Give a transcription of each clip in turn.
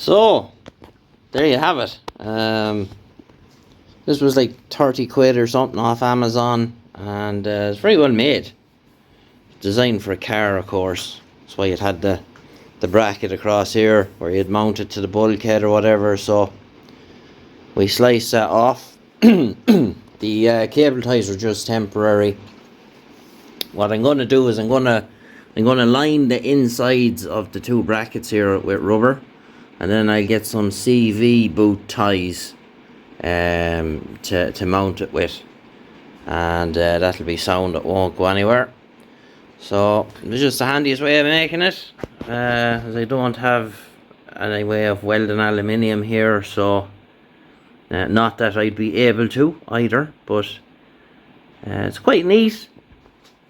So there you have it. This was like 30 quid or something off Amazon, and it's very well made. Designed for a car, of course. That's why it had the bracket across here where you'd mount it to the bulkhead or whatever. So we sliced that off. The cable ties are just temporary. What I'm going to do is I'm going to line the insides of the two brackets here with rubber, and then I'll get some CV boot ties to mount it with, and that'll be sound. It won't go anywhere. So it's just the handiest way of making it, as I don't have any way of welding aluminium here, so not that I'd be able to either, but it's quite neat.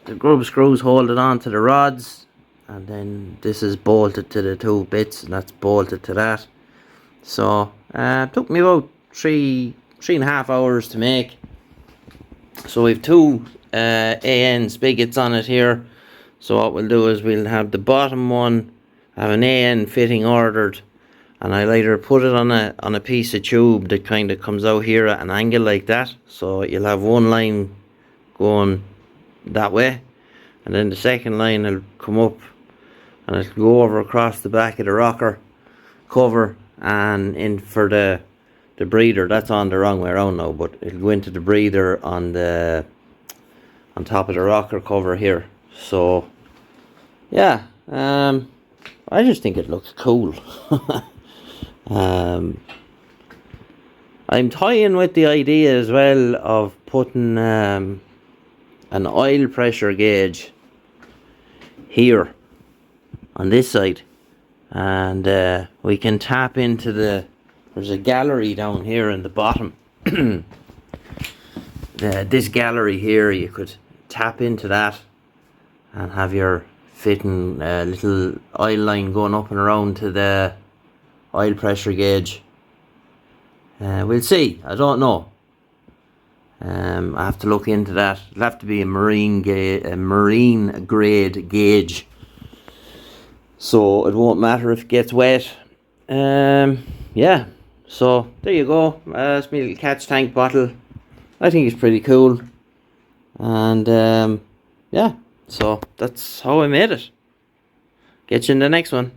The grub screws hold it on to the rods, and then this is bolted to the two bits, and that's bolted to that. So it took me about three and a half hours to make. So we've two AN spigots on it here. So what we'll do is we'll have the bottom one have an AN fitting ordered, and I'll either put it on a piece of tube that kind of comes out here at an angle like that, so you'll have one line going that way, and then the second line will come up and it'll go over across the back of the rocker cover and in for the breather. That's on the wrong way around now, but it'll go into the breather on top of the rocker cover here. So yeah, I just think it looks cool. I'm toying with the idea as well of putting an oil pressure gauge here on this side, and we can tap into there's a gallery down here in the bottom. This gallery here, you could tap into that and have your fitting little oil line going up and around to the oil pressure gauge. We'll see, I don't know. I have to look into that. It'll have to be a marine grade gauge, so it won't matter if it gets wet. Yeah, so there you go. It's my little catch tank bottle. I think it's pretty cool, and yeah, so that's how I made it. Get you in the next one.